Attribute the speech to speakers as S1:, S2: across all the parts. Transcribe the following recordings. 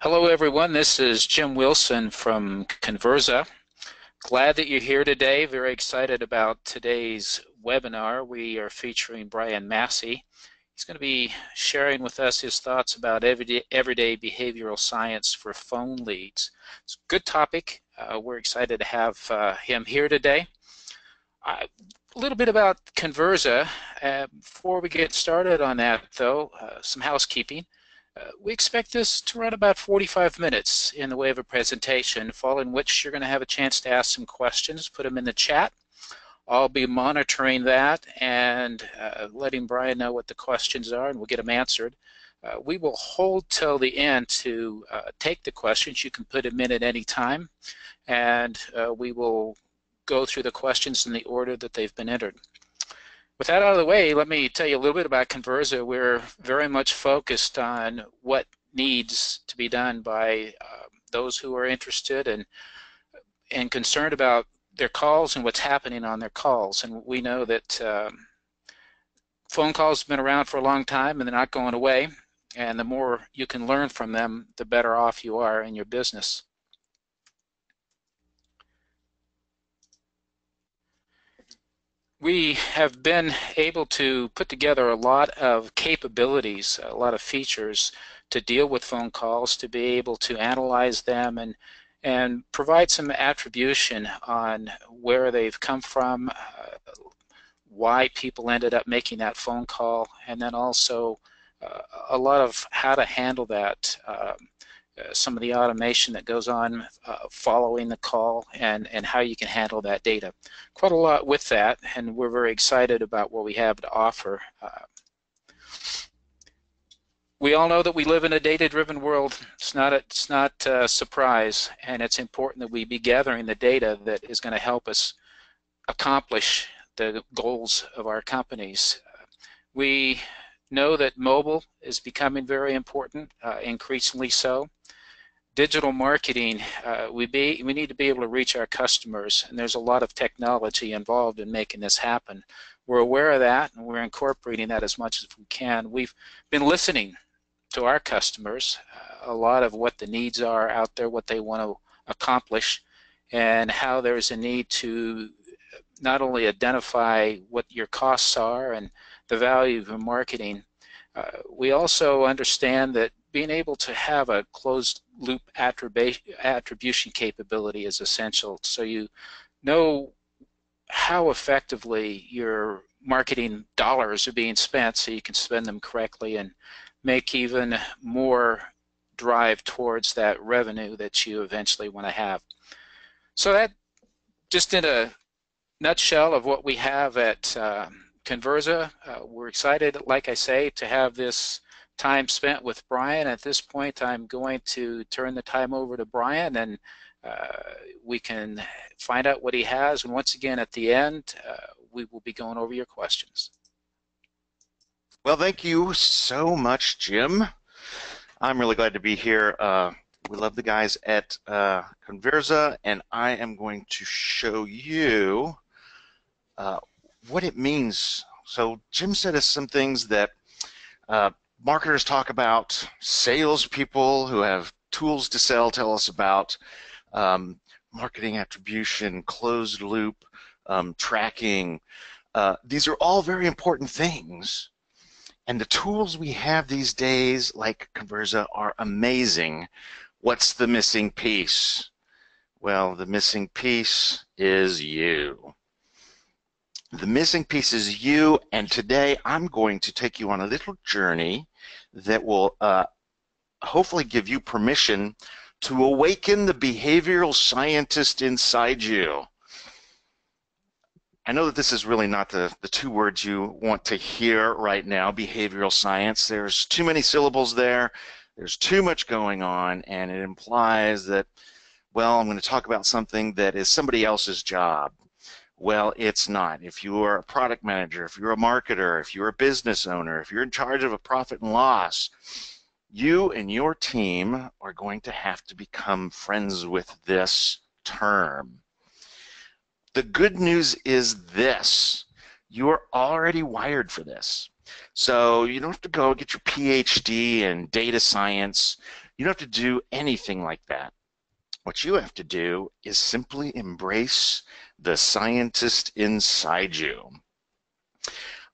S1: Hello everyone, this is Jim Wilson from Conversa. Glad that you're here today. Very excited about today's webinar. We are featuring Brian Massey. He's going to be sharing with us his thoughts about everyday behavioral science for phone leads. It's a good topic. We're excited to have him here today. A little bit about Conversa. Before we get started on that though, some housekeeping. We expect this to run about 45 minutes in the way of a presentation, following which you're going to have a chance to ask some questions, put them in the chat. I'll be monitoring that and letting Brian know what the questions are, and we'll get them answered. We will hold till the end to take the questions. You can put them in at any time, and we will go through the questions in the order that they've been entered. With that out of the way, let me tell you a little bit about Conversa. We're very much focused on what needs to be done by those who are interested and concerned about their calls and what's happening on their calls. And we know that phone calls have been around for a long time and they're not going away. And the more you can learn from them, the better off you are in your business. We have been able to put together a lot of capabilities, a lot of features to deal with phone calls, to be able to analyze them and provide some attribution on where they've come from, why people ended up making that phone call, and then also a lot of how to handle that, some of the automation that goes on following the call and how you can handle that data. Quite a lot with that, and we're very excited about what we have to offer. We all know that we live in a data-driven world. It's not a surprise, and it's important that we be gathering the data that is going to help us accomplish the goals of our companies. We know that mobile is becoming very important, increasingly so. Digital marketing, we need to be able to reach our customers, and there's a lot of technology involved in making this happen. We're aware of that, and we're incorporating that as much as we can. We've been listening to our customers, a lot of what the needs are out there, what they want to accomplish, and how there's a need to not only identify what your costs are and the value of your marketing. We also understand that being able to have a closed loop attribution capability is essential, so you know how effectively your marketing dollars are being spent so you can spend them correctly and make even more drive towards that revenue that you eventually want to have. So that just in a nutshell of what we have at Conversa. We're excited, like I say, to have this time spent with Brian. At this point, I'm going to turn the time over to Brian, and we can find out what he has. And once again, at the end, we will be going over your questions.
S2: Well, thank you so much, Jim. I'm really glad to be here. We love the guys at Conversa, and I am going to show you what it means. So Jim said some things that marketers talk about, salespeople who have tools to sell tell us about, marketing attribution, closed loop, tracking. These are all very important things, and the tools we have these days, like Conversa, are amazing. What's the missing piece? Well, the missing piece is you. The missing piece is you, and today I'm going to take you on a little journey that will hopefully give you permission to awaken the behavioral scientist inside you. I know that this is really not the two words you want to hear right now, behavioral science. There's too many syllables there, there's too much going on, and it implies that, well, I'm going to talk about something that is somebody else's job. Well, it's not. If you are a product manager, if you're a marketer, if you're a business owner, if you're in charge of a profit and loss, you and your team are going to have to become friends with this term. The good news is this: you're already wired for this. So you don't have to go get your PhD in data science. You don't have to do anything like that. What you have to do is simply embrace the scientist inside you.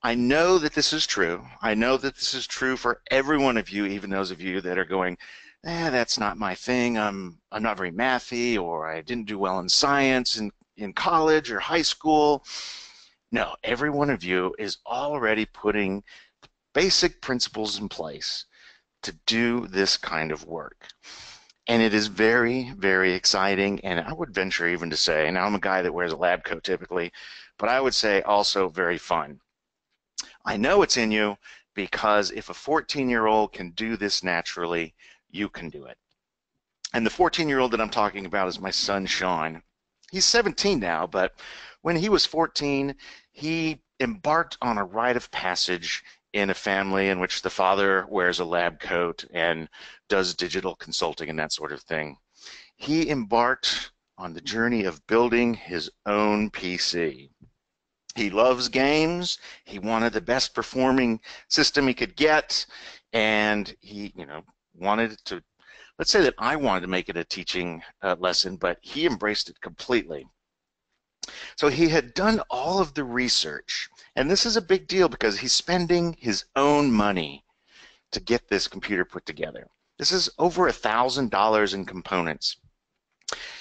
S2: I know that this is true. I know that this is true for every one of you, even those of you that are going, that's not my thing. I'm not very mathy, or I didn't do well in science in college or high school. No, every one of you is already putting basic principles in place to do this kind of work. And it is very, very exciting, and I would venture even to say, now I'm a guy that wears a lab coat typically, but I would say also very fun. I know it's in you because if a 14-year-old can do this naturally, you can do it. And the 14-year-old that I'm talking about is my son, Sean. He's 17 now, but when he was 14, he embarked on a rite of passage in a family in which the father wears a lab coat and does digital consulting and that sort of thing. He embarked on the journey of building his own PC. He loves games. He wanted the best performing system he could get, and he, wanted to, let's say that I wanted to make it a teaching lesson, but he embraced it completely. So he had done all of the research, and this is a big deal because he's spending his own money to get this computer put together. This is over $1,000 in components.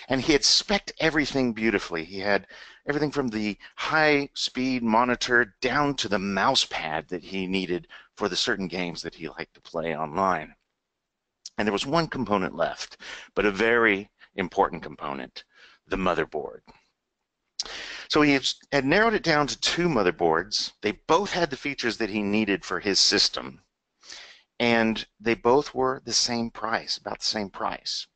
S2: And he had spec'd everything beautifully. He had everything from the high-speed monitor down to the mouse pad that he needed for the certain games that he liked to play online. And there was one component left, but a very important component, the motherboard. So he had narrowed it down to 2 motherboards. They both had the features that he needed for his system, and they both were the same price, about the same price.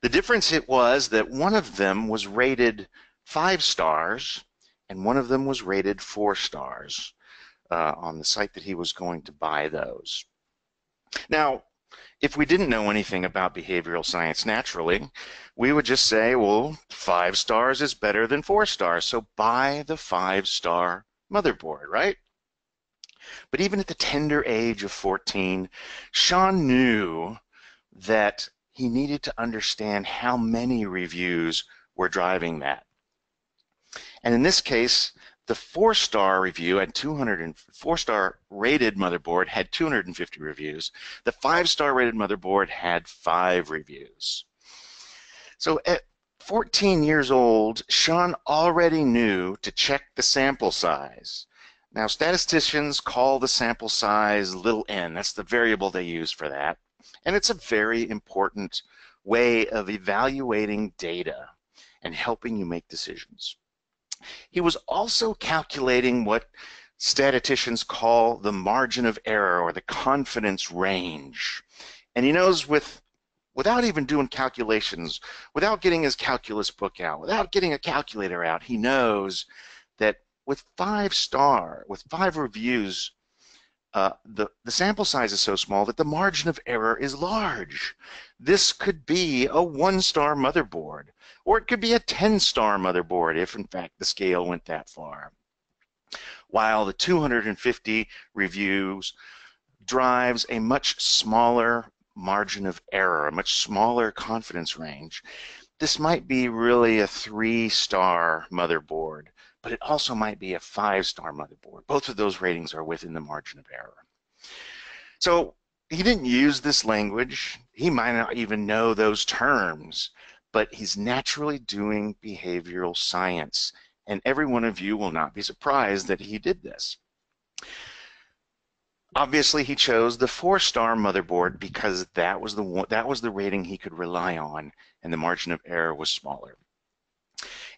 S2: The difference it was that one of them was rated 5 stars and one of them was rated 4 stars on the site that he was going to buy those. Now, if we didn't know anything about behavioral science naturally, we would just say, well, 5 stars is better than 4 stars, so buy the 5-star motherboard, right? But even at the tender age of 14, Sean knew that he needed to understand how many reviews were driving that. And in this case, the 4-star review had 4-star rated motherboard had 250 reviews. The 5-star rated motherboard had 5 reviews. So at 14 years old, Sean already knew to check the sample size. Now, statisticians call the sample size little n. That's the variable they use for that. And it's a very important way of evaluating data and helping you make decisions. He was also calculating what statisticians call the margin of error, or the confidence range. And he knows without even doing calculations, without getting his calculus book out, without getting a calculator out, he knows that with 5 reviews, the sample size is so small that the margin of error is large. This could be a 1-star motherboard, or it could be a 10-star motherboard if, in fact, the scale went that far. While the 250 reviews drives a much smaller margin of error, a much smaller confidence range. This might be really a 3-star motherboard, but it also might be a 5-star motherboard. Both of those ratings are within the margin of error. So he didn't use this language. He might not even know those terms, but he's naturally doing behavioral science. And every one of you will not be surprised that he did this. Obviously, he chose the 4-star motherboard because that was the rating he could rely on, and the margin of error was smaller.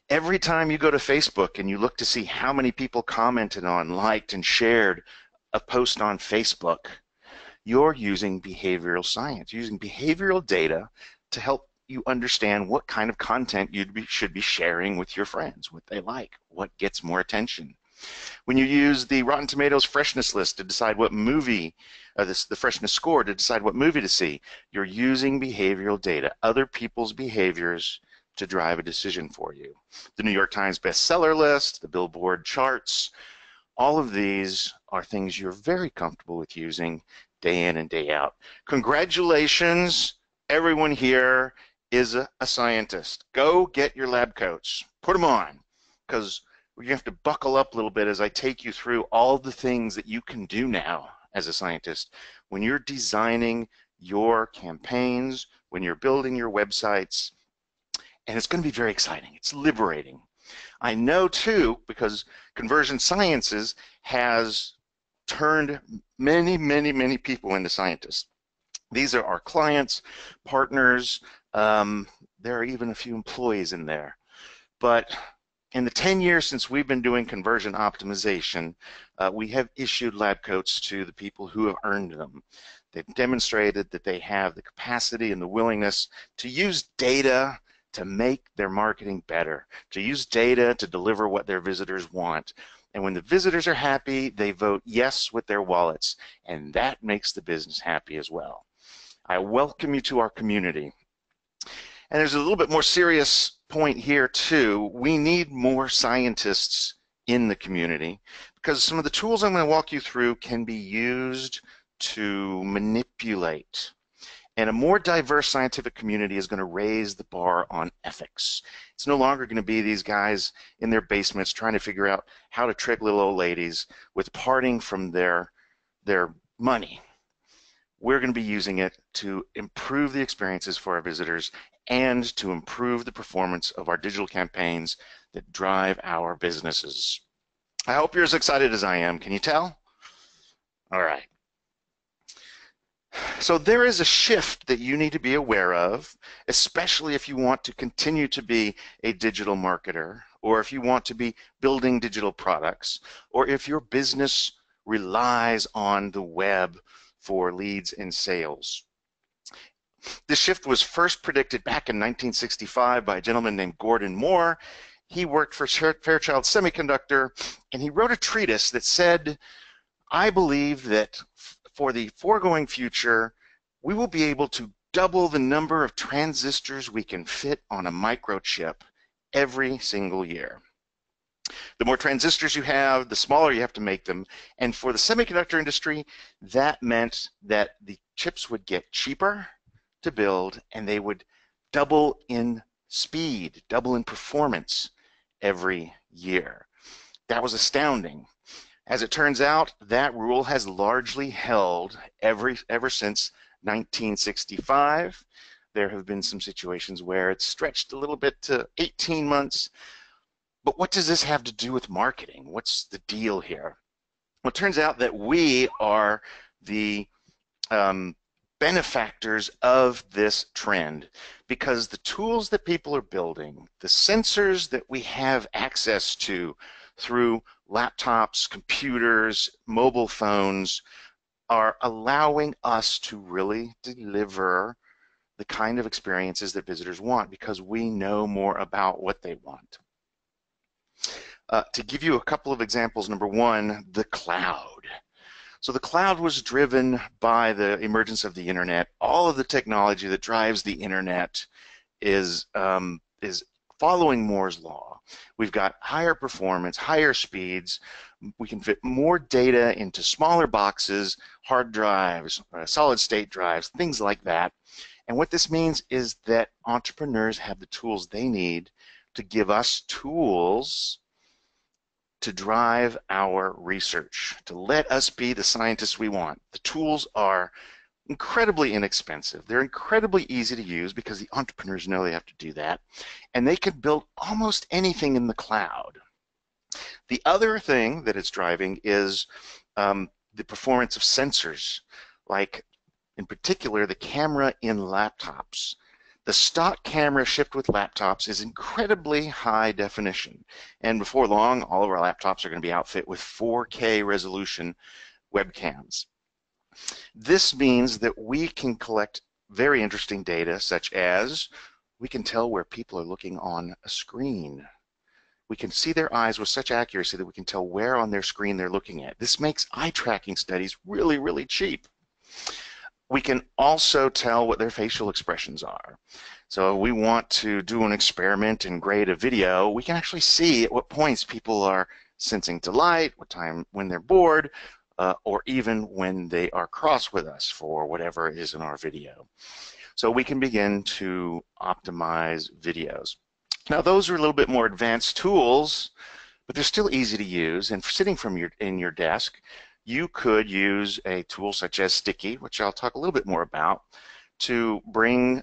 S2: Every time you go to Facebook and you look to see how many people commented on, liked, and shared a post on Facebook, you're using behavioral science, using behavioral data to help you understand what kind of content you should be sharing with your friends, what they like, what gets more attention. When you use the Rotten Tomatoes freshness list to decide what movie, the freshness score to decide what movie to see, you're using behavioral data, other people's behaviors, to drive a decision for you. The New York Times bestseller list, the Billboard charts, all of these are things you're very comfortable with using day in and day out. Congratulations, everyone here is a scientist. Go get your lab coats, put them on, because you have to buckle up a little bit as I take you through all the things that you can do now as a scientist when you're designing your campaigns, when you're building your websites, and it's going to be very exciting. It's liberating. I know too, because Conversion Sciences has turned many, many, many people into scientists. These are our clients, partners, there are even a few employees in there. But in the 10 years since we've been doing conversion optimization, we have issued lab coats to the people who have earned them. They've demonstrated that they have the capacity and the willingness to use data to make their marketing better, to use data to deliver what their visitors want. And when the visitors are happy, they vote yes with their wallets, and that makes the business happy as well. I welcome you to our community. And there's a little bit more serious point here too. We need more scientists in the community because some of the tools I'm going to walk you through can be used to manipulate. And a more diverse scientific community is going to raise the bar on ethics. It's no longer going to be these guys in their basements trying to figure out how to trick little old ladies with parting from their money. We're going to be using it to improve the experiences for our visitors and to improve the performance of our digital campaigns that drive our businesses. I hope you're as excited as I am. Can you tell? All right. So there is a shift that you need to be aware of, especially if you want to continue to be a digital marketer, or if you want to be building digital products, or if your business relies on the web for leads and sales. This shift was first predicted back in 1965 by a gentleman named Gordon Moore. He worked for Fairchild Semiconductor, and he wrote a treatise that said, I believe that for the foregoing future, we will be able to double the number of transistors we can fit on a microchip every single year. The more transistors you have, the smaller you have to make them. And for the semiconductor industry, that meant that the chips would get cheaper to build and they would double in speed, double in performance every year. That was astounding. As it turns out, that rule has largely held ever since 1965. There have been some situations where it's stretched a little bit to 18 months. But what does this have to do with marketing? What's the deal here? Well, it turns out that we are the benefactors of this trend because the tools that people are building, the sensors that we have access to through laptops, computers, mobile phones, are allowing us to really deliver the kind of experiences that visitors want because we know more about what they want. To give you a couple of examples, number one, the cloud. So the cloud was driven by the emergence of the internet. All of the technology that drives the internet is following Moore's law. We've got higher performance, higher speeds. We can fit more data into smaller boxes, hard drives, solid state drives, things like that. And what this means is that entrepreneurs have the tools they need to give us tools to drive our research, to let us be the scientists we want. The tools are incredibly inexpensive. They're incredibly easy to use because the entrepreneurs know they have to do that, and they can build almost anything in the cloud. The other thing that it's driving is the performance of sensors, like in particular the camera in laptops. The stock camera shipped with laptops is incredibly high definition, and before long all of our laptops are going to be outfitted with 4K resolution webcams. This means that we can collect very interesting data, such as we can tell where people are looking on a screen. We can see their eyes with such accuracy that we can tell where on their screen they're looking at. This makes eye tracking studies really, really cheap. We can also tell what their facial expressions are. So if we want to do an experiment and grade a video, we can actually see at what points people are sensing delight, what time when they're bored, or even when they are cross with us for whatever is in our video. So we can begin to optimize videos. Now those are a little bit more advanced tools, but they're still easy to use. And sitting from in your desk, you could use a tool such as Sticky, which I'll talk a little bit more about, to bring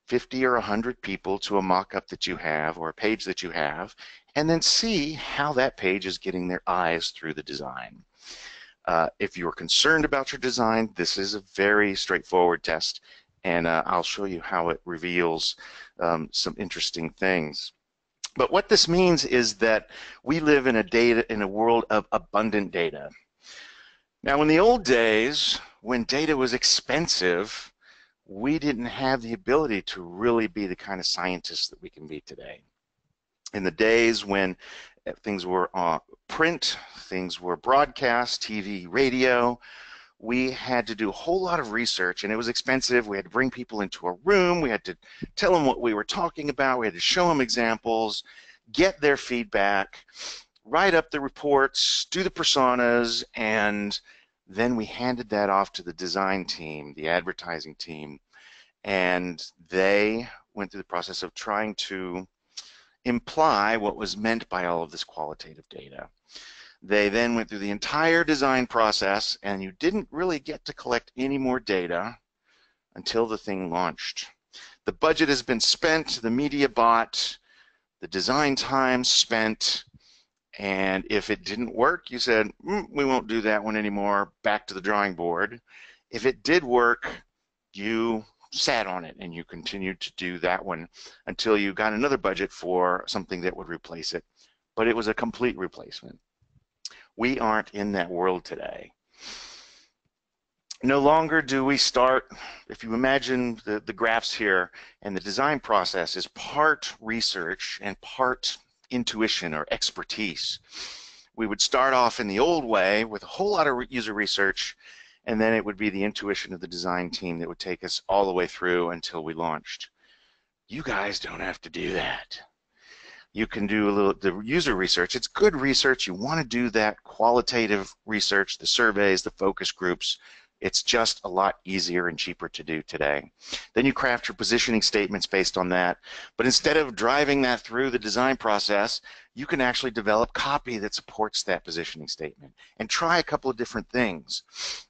S2: 50 or 100 people to a mock-up that you have or a page that you have, and then see how that page is getting their eyes through the design. If you're concerned about your design, this is a very straightforward test, and I'll show you how it reveals some interesting things. But what this means is that we live in a world of abundant data. Now, in the old days, when data was expensive, we didn't have the ability to really be the kind of scientists that we can be today. In the days when things were print, things were broadcast, TV, radio, we had to do a whole lot of research, and it was expensive. We had to bring people into a room, we had to tell them what we were talking about, we had to show them examples, get their feedback, write up the reports, do the personas, and then we handed that off to the design team, the advertising team, and they went through the process of trying to imply what was meant by all of this qualitative data. They then went through the entire design process, and you didn't really get to collect any more data until the thing launched. The budget has been spent, the media bought, the design time spent, and if it didn't work, you said, we won't do that one anymore, back to the drawing board. If it did work, you sat on it and you continued to do that one until you got another budget for something that would replace it. But it was a complete replacement. We aren't in that world today. No longer do we start, if you imagine the graphs here, and the design process is part research and part intuition or expertise. We would start off in the old way with a whole lot of user research, and then it would be the intuition of the design team that would take us all the way through until we launched. You guys don't have to do that. You can do the user research. It's good research. You want to do that qualitative research, the surveys, the focus groups. It's just a lot easier and cheaper to do today. Then you craft your positioning statements based on that. But instead of driving that through the design process, you can actually develop copy that supports that positioning statement and try a couple of different things.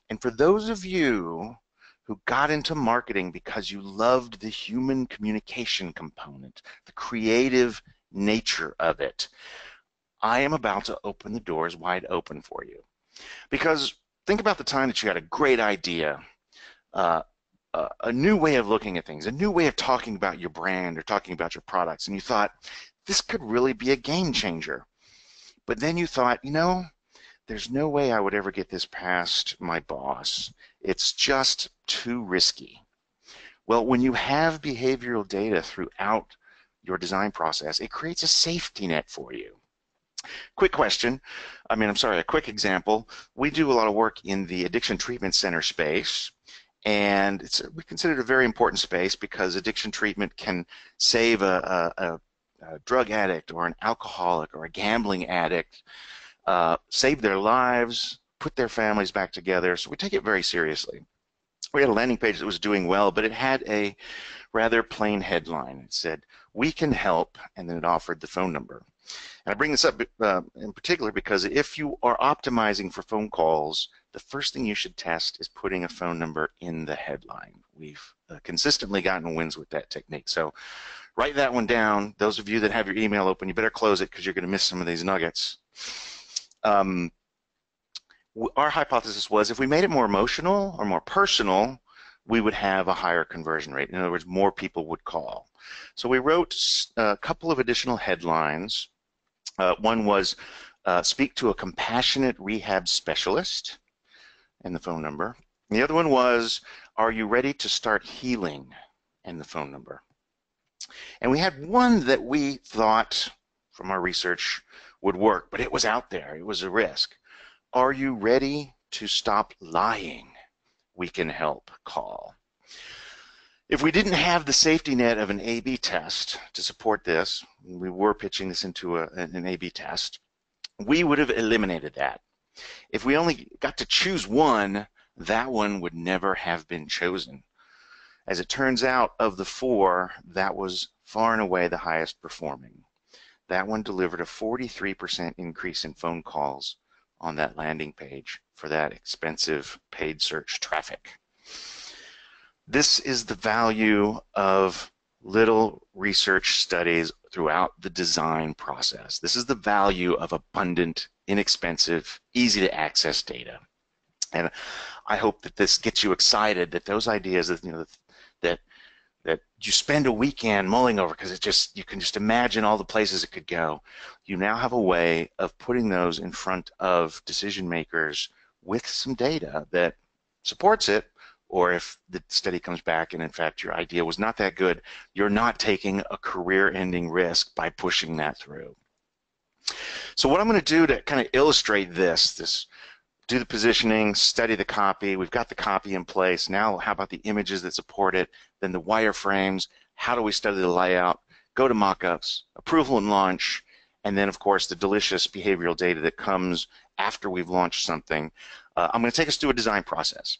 S2: And for those of you who got into marketing because you loved the human communication component, the creative nature of it, I am about to open the doors wide open for you. Because think about the time that you had a great idea, a new way of looking at things, a new way of talking about your brand or talking about your products, and you thought, this could really be a game changer. But then you thought, you know, there's no way I would ever get this past my boss. It's just too risky. Well, when you have behavioral data throughout your design process, it creates a safety net for you. Quick question, a quick example. We do a lot of work in the addiction treatment center space, and we consider it a very important space because addiction treatment can save a drug addict or an alcoholic or a gambling addict, save their lives, put their families back together, so we take it very seriously. We had a landing page that was doing well, but it had a rather plain headline. It said, "We can help," and then it offered the phone number. And I bring this up in particular because if you are optimizing for phone calls, the first thing you should test is putting a phone number in the headline. We've consistently gotten wins with that technique. So write that one down. Those of you that have your email open, you better close it because you're going to miss some of these nuggets. Our hypothesis was if we made it more emotional or more personal, we would have a higher conversion rate. In other words, more people would call. So we wrote a couple of additional headlines. One was speak to a compassionate rehab specialist, and the phone number. And the other one was, are you ready to start healing, and the phone number. And we had one that we thought from our research would work, but it was out there. It was a risk. Are you ready to stop lying? We can help, call. If we didn't have the safety net of an A/B test to support this, we were pitching this into an A/B test, we would have eliminated that. If we only got to choose one, that one would never have been chosen. As it turns out, of the four, that was far and away the highest performing. That one delivered a 43% increase in phone calls on that landing page for that expensive paid search traffic. This is the value of little research studies throughout the design process. This is the value of abundant, inexpensive, easy to access data. And I hope that this gets you excited, that those ideas that, that you spend a weekend mulling over, because you can just imagine all the places it could go. You now have a way of putting those in front of decision makers with some data that supports it, or if the study comes back and in fact your idea was not that good, you're not taking a career-ending risk by pushing that through. So what I'm going to do to kind of illustrate this, do the positioning, study the copy. We've got the copy in place. Now, how about the images that support it? Then the wireframes. How do we study the layout? Go to mockups, approval and launch, and then, of course, the delicious behavioral data that comes after we've launched something. I'm going to take us through a design process.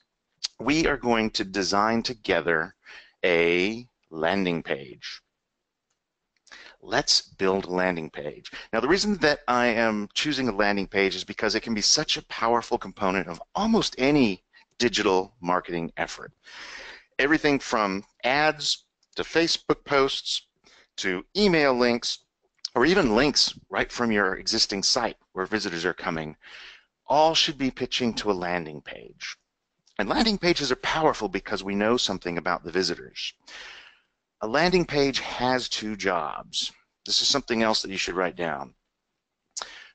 S2: We are going to design together a landing page. Let's build a landing page. Now, the reason that I am choosing a landing page is because it can be such a powerful component of almost any digital marketing effort. Everything from ads to Facebook posts to email links, or even links right from your existing site where visitors are coming, all should be pitching to a landing page. And landing pages are powerful because we know something about the visitors. A landing page has two jobs. This is something else that you should write down.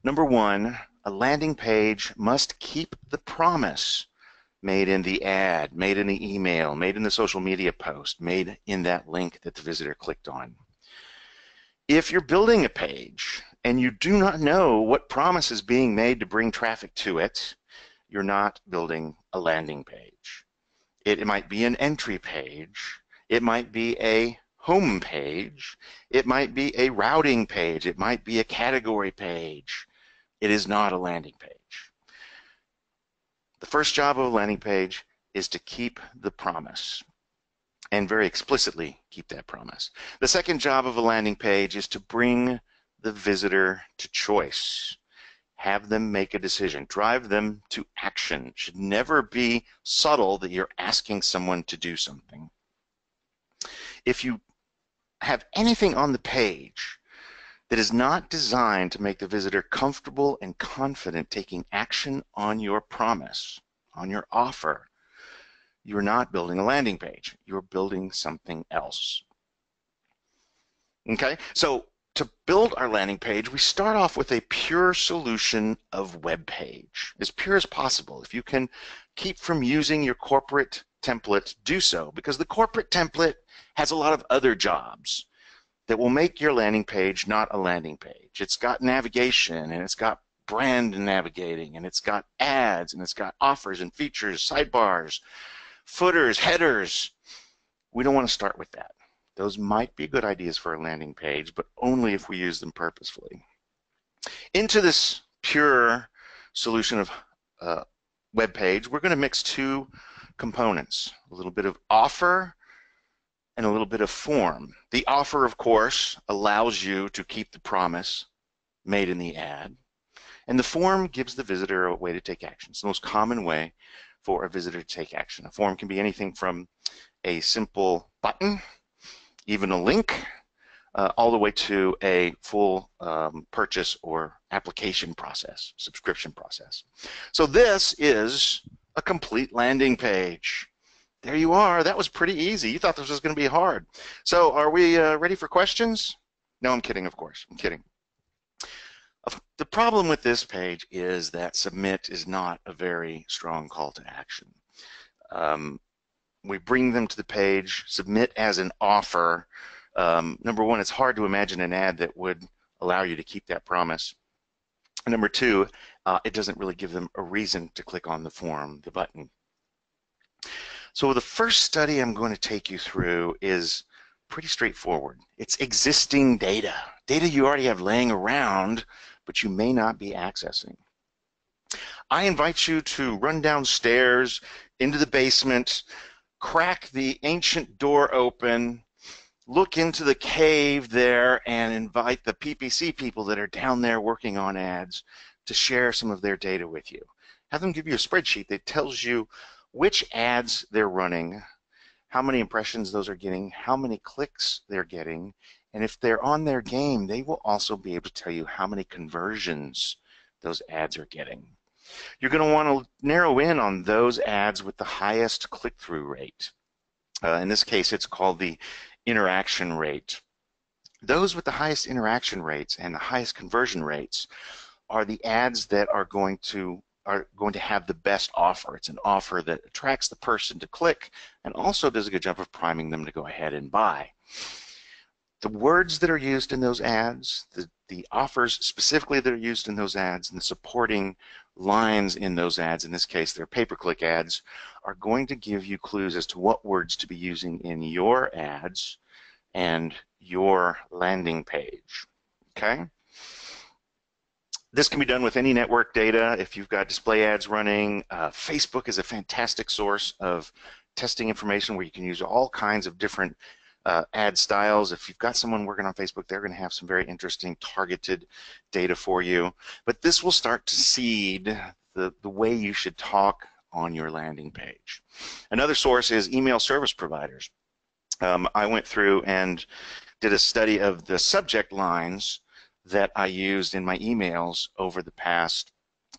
S2: Number one, a landing page must keep the promise made in the ad, made in the email, made in the social media post, made in that link that the visitor clicked on. If you're building a page and you do not know what promise is being made to bring traffic to it, you're not building a landing page. It might be an entry page. It might be a home page. It might be a routing page. It might be a category page. It is not a landing page. The first job of a landing page is to keep the promise, and very explicitly keep that promise. The second job of a landing page is to bring the visitor to choice. Have them make a decision. Drive them to action. It should never be subtle that you're asking someone to do something. If you have anything on the page that is not designed to make the visitor comfortable and confident taking action on your promise, on your offer, you're not building a landing page. You're building something else. Okay, so to build our landing page, we start off with a pure solution of web page, as pure as possible. If you can keep from using your corporate template, do so, because the corporate template has a lot of other jobs that will make your landing page not a landing page. It's got navigation, and it's got brand navigating, and it's got ads, and it's got offers and features, sidebars, footers, headers. We don't want to start with that. Those might be good ideas for a landing page, but only if we use them purposefully. Into this pure solution of web page, we're going to mix two components, a little bit of offer and a little bit of form. The offer, of course, allows you to keep the promise made in the ad, and the form gives the visitor a way to take action. It's the most common way for a visitor to take action. A form can be anything from a simple button, even a link, all the way to a full purchase or application process, subscription process. So this is a complete landing page. There you are. That was pretty easy. You thought this was going to be hard. So are we ready for questions? No, I'm kidding, of course. I'm kidding. The problem with this page is that submit is not a very strong call to action. We bring them to the page, submit as an offer. Number one, it's hard to imagine an ad that would allow you to keep that promise. And number two, it doesn't really give them a reason to click on the form, the button. So the first study I'm going to take you through is pretty straightforward. It's existing data, data you already have laying around, but you may not be accessing. I invite you to run downstairs into the basement, crack the ancient door open, look into the cave there, and invite the PPC people that are down there working on ads to share some of their data with you. Have them give you a spreadsheet that tells you which ads they're running, how many impressions those are getting, how many clicks they're getting, and if they're on their game, they will also be able to tell you how many conversions those ads are getting. You're going to want to narrow in on those ads with the highest click-through rate. In this case, it's called the interaction rate. Those with the highest interaction rates and the highest conversion rates are the ads that are going to have the best offer. It's an offer that attracts the person to click and also does a good job of priming them to go ahead and buy. The words that are used in those ads, the offers specifically that are used in those ads, and the supporting lines in those ads, in this case they're pay-per-click ads, are going to give you clues as to what words to be using in your ads and your landing page. Okay? This can be done with any network data. If you've got display ads running, Facebook is a fantastic source of testing information where you can use all kinds of different ad styles. If you've got someone working on Facebook, they're going to have some very interesting targeted data for you. But this will start to seed the way you should talk on your landing page. Another source is email service providers. I went through and did a study of the subject lines that I used in my emails over the past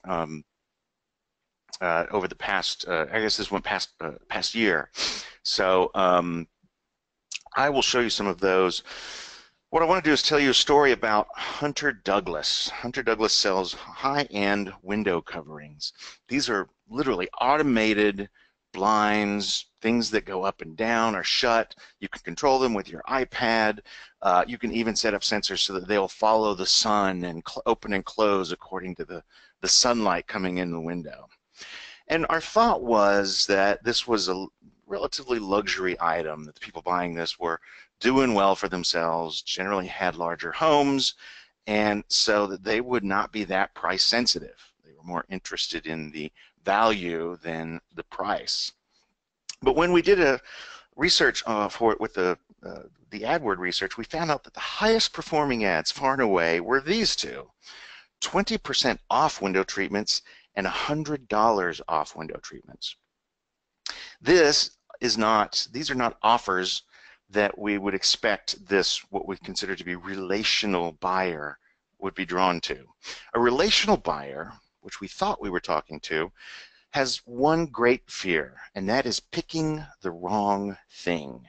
S2: I guess this went past year. So I will show you some of those. What I want to do is tell you a story about Hunter Douglas. Hunter Douglas sells high-end window coverings. These are literally automated blinds, things that go up and down or shut. You can control them with your iPad. You can even set up sensors so that they'll follow the sun and open and close according to the sunlight coming in the window. And our thought was that this was a relatively luxury item, that the people buying this were doing well for themselves, generally had larger homes, and so that they would not be that price sensitive. They were more interested in the value than the price. But when we did a research for it with the AdWord research, we found out that the highest performing ads far and away were these two: 20% off window treatments and $100 off window treatments. These are not offers that we would expect what we consider to be relational buyer would be drawn to. A relational buyer, which we thought we were talking to, has one great fear, and that is picking the wrong thing.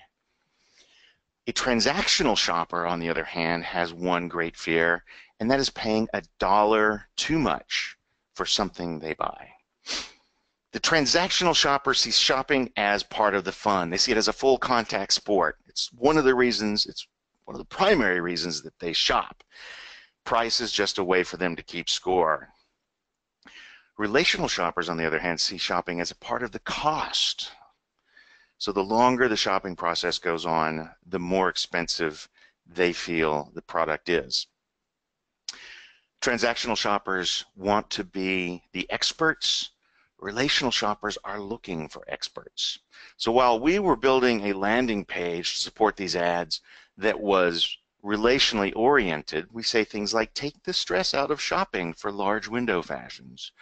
S2: A transactional shopper, on the other hand, has one great fear, and that is paying $1 too much for something they buy. The transactional shopper sees shopping as part of the fun. They see it as a full contact sport. It's one of the primary reasons that they shop. Price is just a way for them to keep score. Relational shoppers, on the other hand, see shopping as a part of the cost. So the longer the shopping process goes on, the more expensive they feel the product is. Transactional shoppers want to be the experts. Relational shoppers are looking for experts. So while we were building a landing page to support these ads that was relationally oriented, we say things like, take the stress out of shopping for large window fashions.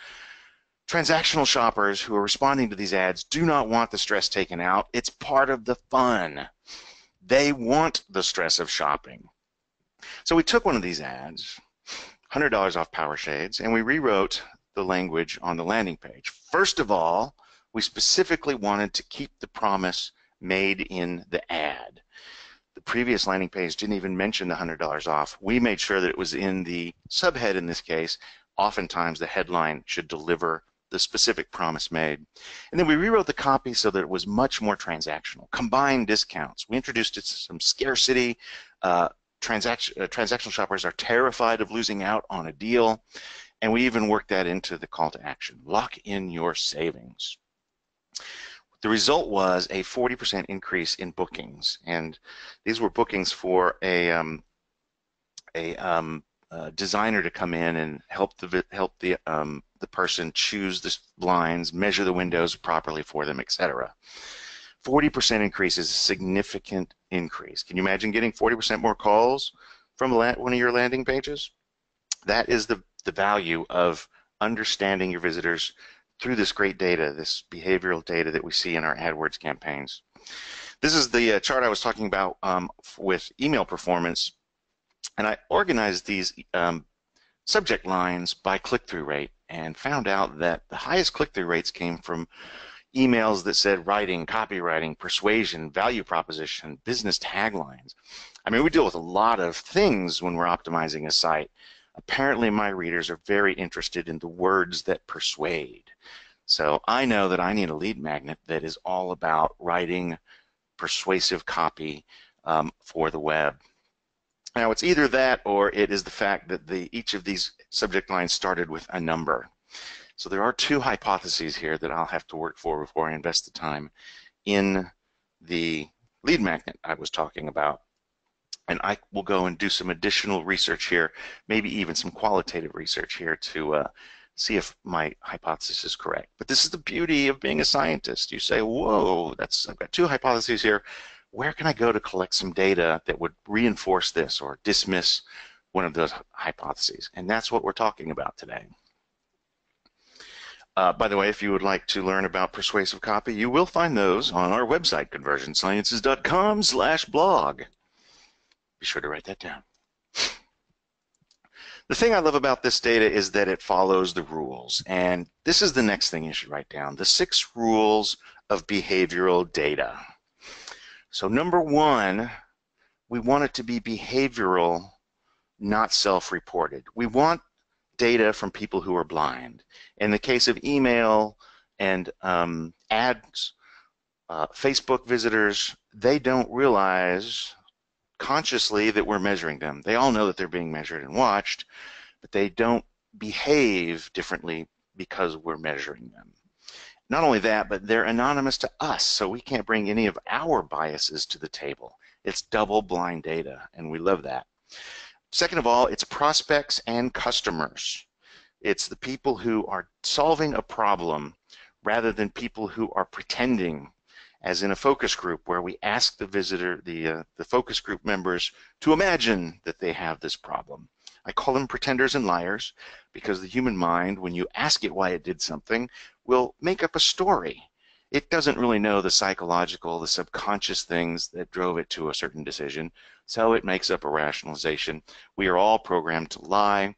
S2: Transactional shoppers who are responding to these ads do not want the stress taken out. It's part of the fun. They want the stress of shopping. So we took one of these ads, $100 off power shades, and we rewrote the language on the landing page. First of all, we specifically wanted to keep the promise made in the ad. The previous landing page didn't even mention the $100 off. We made sure that it was in the subhead in this case. Oftentimes the headline should deliver the specific promise made. And then we rewrote the copy so that it was much more transactional. Combined discounts. We introduced some scarcity. Transactional shoppers are terrified of losing out on a deal. And we even worked that into the call to action. Lock in your savings. The result was a 40% increase in bookings, and these were bookings for a designer to come in and help the person choose the blinds, measure the windows properly for them, etc. 40% increase is a significant increase. Can you imagine getting 40% more calls from one of your landing pages? That is the value of understanding your visitors through this great data, this behavioral data that we see in our AdWords campaigns. This is the chart I was talking about with email performance, and I organized these subject lines by click-through rate and found out that the highest click-through rates came from emails that said writing, copywriting, persuasion, value proposition, business taglines. I mean, we deal with a lot of things when we're optimizing a site. Apparently, my readers are very interested in the words that persuade. So I know that I need a lead magnet that is all about writing persuasive copy for the web. Now, it's either that or it is the fact that each of these subject lines started with a number. So there are two hypotheses here that I'll have to work for before I invest the time in the lead magnet I was talking about. And I will go and do some additional research here, maybe even some qualitative research here to see if my hypothesis is correct. But this is the beauty of being a scientist. You say, whoa, I've got two hypotheses here. Where can I go to collect some data that would reinforce this or dismiss one of those hypotheses? And that's what we're talking about today. By the way, if you would like to learn about persuasive copy, you will find those on our website, conversionsciences.com/blog. Be sure to write that down. The thing I love about this data is that it follows the rules. And this is the next thing you should write down, the 6 rules of behavioral data. So number 1, we want it to be behavioral, not self-reported. We want data from people who are blind. In the case of email and ads, Facebook visitors, they don't realize consciously that we're measuring them. They all know that they're being measured and watched, but they don't behave differently because we're measuring them. Not only that, but they're anonymous to us, so we can't bring any of our biases to the table. It's double-blind data, and we love that. Second of all, it's prospects and customers. It's the people who are solving a problem rather than people who are pretending, as in a focus group where we ask the visitor, the focus group members, to imagine that they have this problem. I call them pretenders and liars because the human mind, when you ask it why it did something, will make up a story. It doesn't really know the psychological, the subconscious things that drove it to a certain decision, so it makes up a rationalization. We are all programmed to lie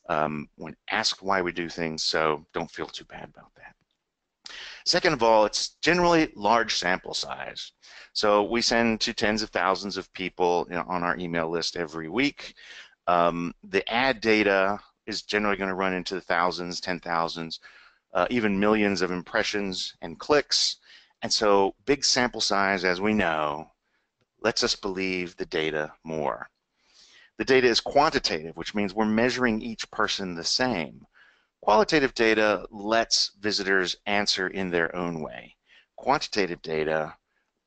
S2: when asked why we do things, so don't feel too bad about that. Second of all, it's generally large sample size. So we send to tens of thousands of people on our email list every week. The ad data is generally going to run into the thousands, 10,000s, even millions of impressions and clicks. And so big sample size, as we know, lets us believe the data more. The data is quantitative, which means we're measuring each person the same. Qualitative data lets visitors answer in their own way. Quantitative data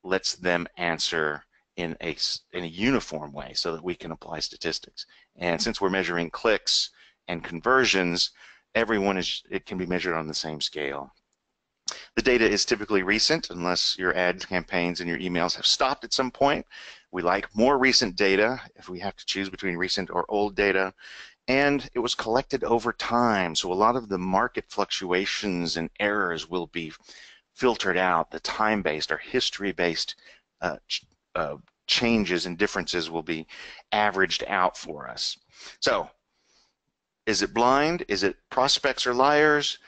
S2: lets them answer in a uniform way so that we can apply statistics. And since we're measuring clicks and conversions, it can be measured on the same scale. The data is typically recent unless your ad campaigns and your emails have stopped at some point. We like more recent data if we have to choose between recent or old data. And it was collected over time, so a lot of the market fluctuations and errors will be filtered out. The time-based or history-based changes and differences will be averaged out for us. So, is it blind? Is it prospects or liars?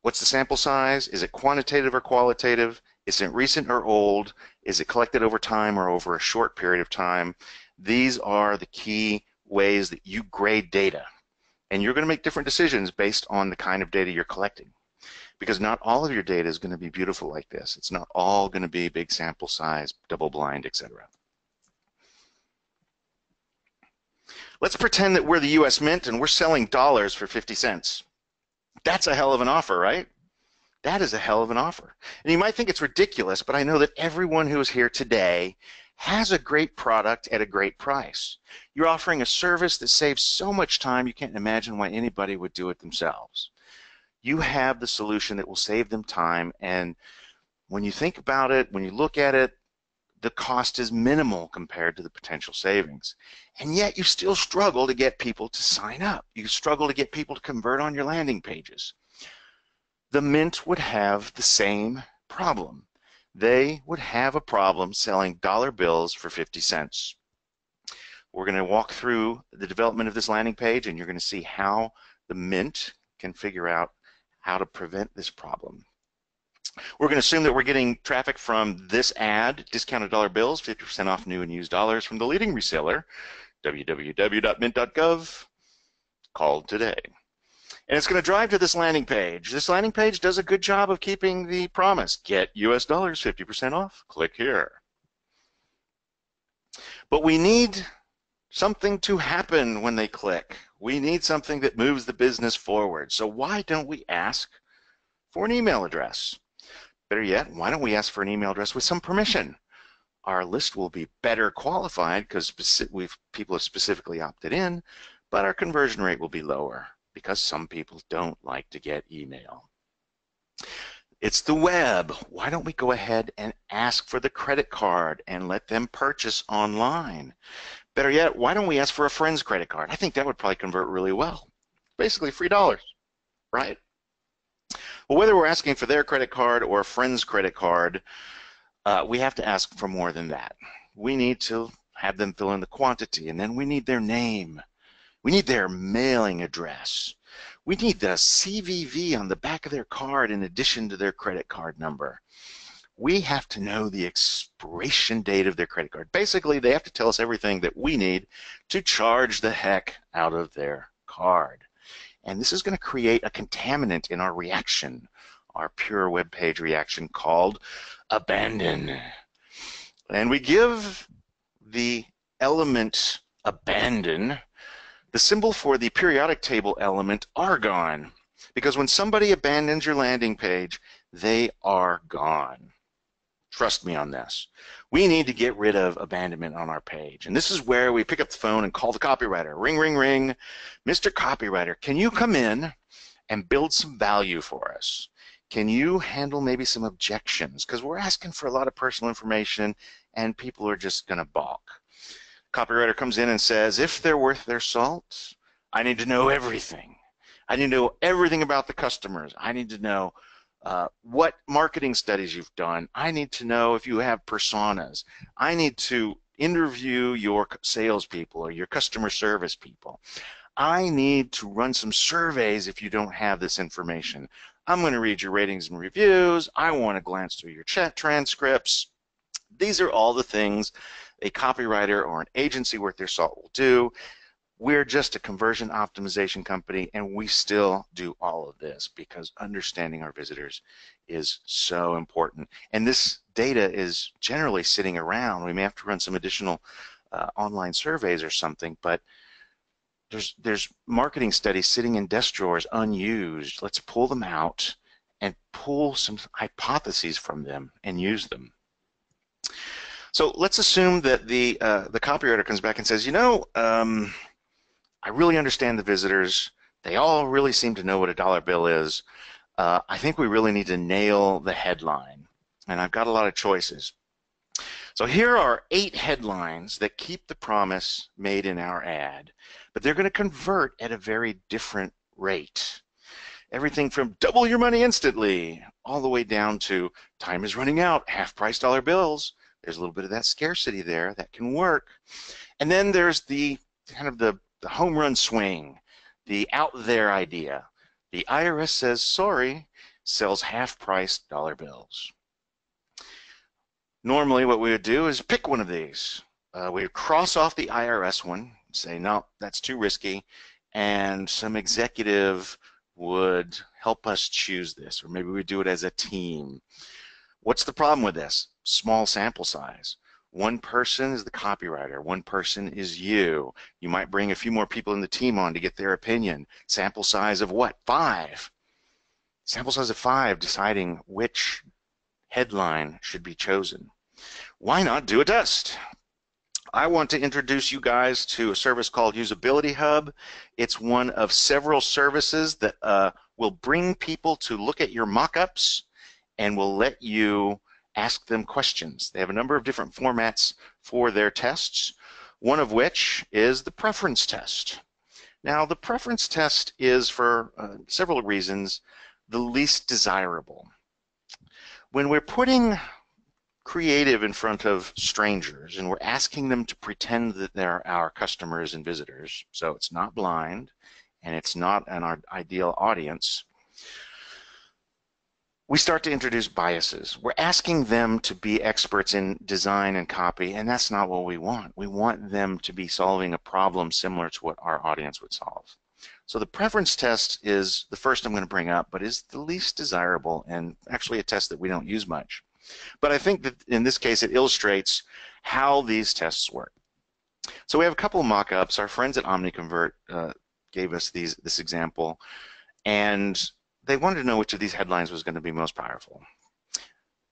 S2: What's the sample size? Is it quantitative or qualitative? Is it recent or old? Is it collected over time or over a short period of time? These are the key ways that you grade data, and you're going to make different decisions based on the kind of data you're collecting, because not all of your data is going to be beautiful like this. It's not all going to be big sample size, double blind, etc. Let's pretend that we're the US Mint and we're selling dollars for 50 cents. That's a hell of an offer, right? That is a hell of an offer. And you might think it's ridiculous, but I know that everyone who is here today has a great product at a great price. You're offering a service that saves so much time you can't imagine why anybody would do it themselves. You have the solution that will save them time, and when you think about it, when you look at it, the cost is minimal compared to the potential savings. And yet you still struggle to get people to sign up. You struggle to get people to convert on your landing pages. The Mint would have the same problem. They would have a problem selling dollar bills for 50 cents. We're going to walk through the development of this landing page, and you're going to see how the Mint can figure out how to prevent this problem. We're going to assume that we're getting traffic from this ad, discounted dollar bills, 50% off new and used dollars from the leading reseller, www.mint.gov, called today. And it's going to drive to this landing page. This landing page does a good job of keeping the promise. Get US dollars 50% off. Click here. But we need something to happen when they click. We need something that moves the business forward. So why don't we ask for an email address? Better yet, why don't we ask for an email address with some permission? Our list will be better qualified because people have specifically opted in, but our conversion rate will be lower because some people don't like to get email. It's the web. Why don't we go ahead and ask for the credit card and let them purchase online? Better yet, why don't we ask for a friend's credit card? I think that would probably convert really well. Basically free dollars, right? Well, whether we're asking for their credit card or a friend's credit card, we have to ask for more than that. We need to have them fill in the quantity, and then we need their name. We need their mailing address. We need the CVV on the back of their card in addition to their credit card number. We have to know the expiration date of their credit card. Basically, they have to tell us everything that we need to charge the heck out of their card. And this is going to create a contaminant in our reaction, our pure web page reaction called abandon. And we give the element abandon the symbol for the periodic table element argon, because when somebody abandons your landing page, they are gone. Trust me on this. We need to get rid of abandonment on our page. And this is where we pick up the phone and call the copywriter. Ring, ring, ring. Mr. Copywriter, can you come in and build some value for us? Can you handle maybe some objections? Because we're asking for a lot of personal information and people are just going to balk. Copywriter comes in and says, if they're worth their salt, I need to know everything. I need to know everything about the customers. I need to know what marketing studies you've done. I need to know if you have personas. I need to interview your salespeople or your customer service people. I need to run some surveys if you don't have this information. I'm going to read your ratings and reviews. I want to glance through your chat transcripts. These are all the things a copywriter or an agency worth their salt will do. We're just a conversion optimization company, and we still do all of this because understanding our visitors is so important. And this data is generally sitting around. We may have to run some additional online surveys or something, but there's marketing studies sitting in desk drawers unused. Let's pull them out and pull some hypotheses from them and use them. So let's assume that the copywriter comes back and says, you know, I really understand the visitors. They all really seem to know what a dollar bill is. I think we really need to nail the headline, and I've got a lot of choices. So here are 8 headlines that keep the promise made in our ad, but they're going to convert at a very different rate. Everything from double your money instantly, all the way down to time is running out, half-price dollar bills. There's a little bit of that scarcity there that can work. And then there's the kind of the home run swing, the out there idea. The IRS says sorry, sells half-price dollar bills. Normally what we would do is pick one of these. We would cross off the IRS one, say no, that's too risky, and some executive would help us choose this, or maybe we do it as a team. What's the problem with this? Small sample size. One person is the copywriter, one person is you. You might bring a few more people in the team on to get their opinion. Sample size of what? 5. Sample size of 5 deciding which headline should be chosen. why not do a test? I want to introduce you guys to a service called Usability Hub. It's one of several services that will bring people to look at your mockups and will let you ask them questions. They have a number of different formats for their tests, one of which is the preference test. Now, the preference test is, for several reasons, the least desirable. When we're putting creative in front of strangers and we're asking them to pretend that they're our customers and visitors, so it's not blind and it's not our ideal audience, we start to introduce biases. We're asking them to be experts in design and copy, and that's not what we want. We want them to be solving a problem similar to what our audience would solve. So the preference test is the first I'm going to bring up, but is the least desirable and actually a test that we don't use much. But I think that in this case it illustrates how these tests work. So we have a couple of mock-ups. Our friends at OmniConvert gave us this example, and they wanted to know which of these headlines was going to be most powerful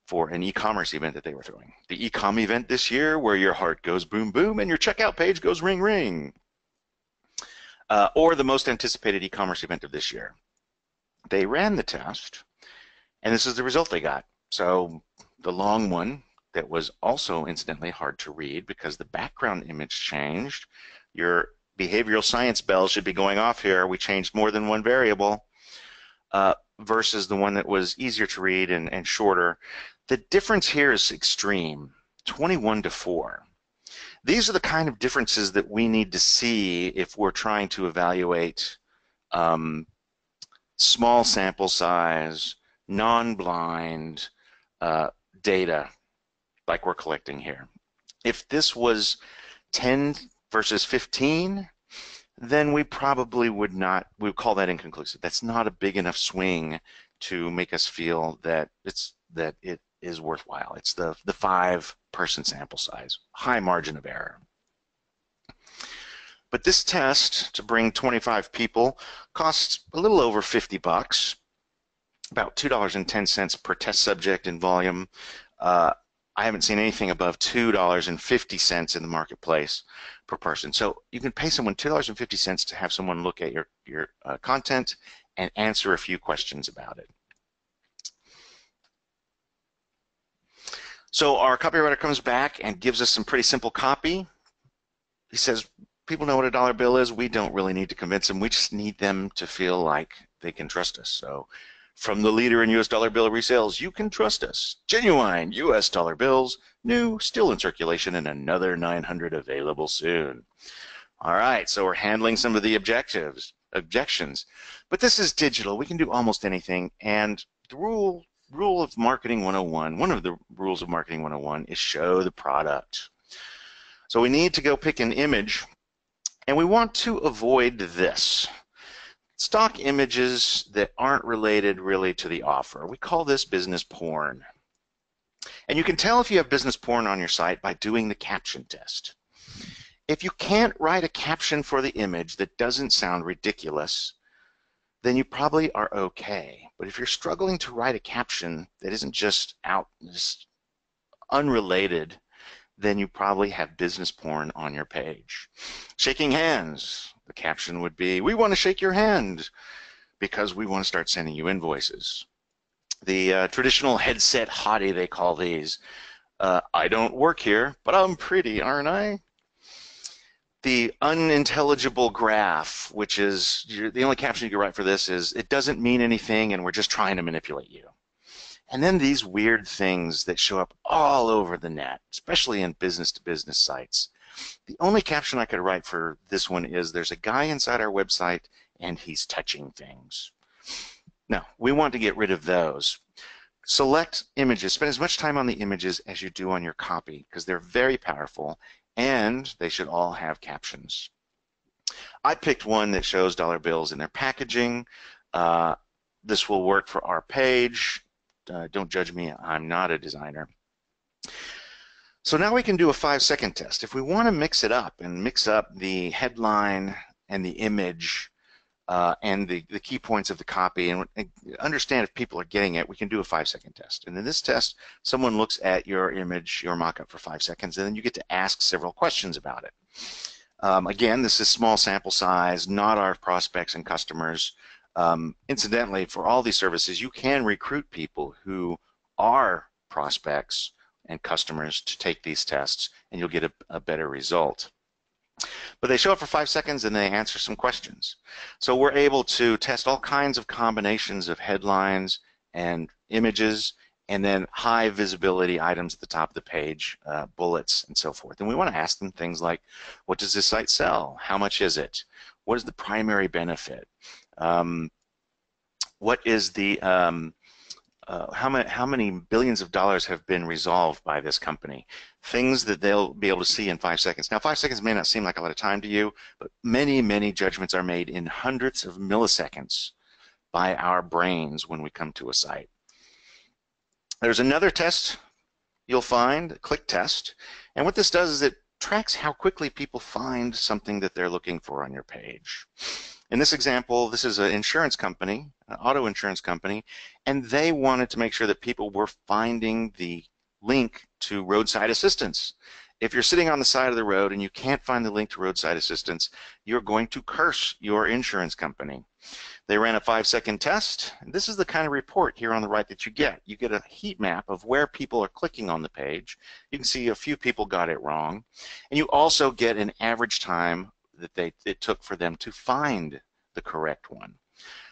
S2: for an e-commerce event that they were throwing. The e-com event this year where your heart goes boom boom and your checkout page goes ring ring. Or the most anticipated e-commerce event of this year. They ran the test, and this is the result they got. So the long one that was also incidentally hard to read because the background image changed. Your behavioral science bell should be going off here. We changed more than one variable. Versus the one that was easier to read and shorter. The difference here is extreme, 21-4. These are the kind of differences that we need to see if we're trying to evaluate small sample size, non-blind data like we're collecting here. If this was 10 versus 15, then we probably would not, we would call that inconclusive. That's not a big enough swing to make us feel that it is worthwhile. It's the 5-person sample size, high margin of error. But this test, to bring 25 people, costs a little over $50, about $2.10 per test subject in volume. I haven't seen anything above $2.50 in the marketplace per person. So you can pay someone $2.50 to have someone look at your content and answer a few questions about it. So our copywriter comes back and gives us some pretty simple copy. He says, people know what a dollar bill is. We don't really need to convince them. We just need them to feel like they can trust us. So from the leader in US dollar bill resales, you can trust us. Genuine US dollar bills, new, still in circulation, and another 900 available soon. All right, so we're handling some of the objections. But this is digital. We can do almost anything. And the rule of Marketing 101, one of the rules of Marketing 101 is show the product. So we need to go pick an image, and we want to avoid this. Stock images that aren't related really to the offer. We call this business porn. And you can tell if you have business porn on your site by doing the caption test. If you can't write a caption for the image that doesn't sound ridiculous, then you probably are okay. But if you're struggling to write a caption that isn't just unrelated, then you probably have business porn on your page. Shaking hands. The caption would be, we want to shake your hand because we want to start sending you invoices. The traditional headset hottie, they call these. I don't work here, but I'm pretty, aren't I? The unintelligible graph, which is, the only caption you can write for this is, it doesn't mean anything and we're just trying to manipulate you. And then these weird things that show up all over the net, especially in business-to-business sites. The only caption I could write for this one is, there's a guy inside our website and he's touching things. Now, we want to get rid of those. Select images. Spend as much time on the images as you do on your copy because they're very powerful and they should all have captions. I picked one that shows dollar bills in their packaging. This will work for our page. Don't judge me, I'm not a designer. So now we can do a 5-second test. If we want to mix it up and mix up the headline and the image and the key points of the copy, and understand if people are getting it. We can do a 5-second test. And in this test, someone looks at your image, your mock-up for 5 seconds, and then you get to ask several questions about it. Again, this is small sample size, not our prospects and customers. Incidentally, for all these services, you can recruit people who are prospects and customers to take these tests, and you'll get a better result. But they show up for 5 seconds and they answer some questions. So we're able to test all kinds of combinations of headlines and images, and then high visibility items at the top of the page, bullets and so forth. And we want to ask them things like, what does this site sell? How much is it? What is the primary benefit? What is the how many billions of dollars have been resolved by this company? Things that they'll be able to see in 5 seconds. Now, 5 seconds may not seem like a lot of time to you, but many, many judgments are made in hundreds of milliseconds by our brains when we come to a site. There's another test you'll find, a click test, and what this does is it tracks how quickly people find something that they're looking for on your page. In this example, this is an insurance company, an auto insurance company, and they wanted to make sure that people were finding the link to roadside assistance. If you're sitting on the side of the road and you can't find the link to roadside assistance, you're going to curse your insurance company. They ran a 5-second test. This is the kind of report here on the right that you get. You get a heat map of where people are clicking on the page. You can see a few people got it wrong. And you also get an average time that it took for them to find the correct one.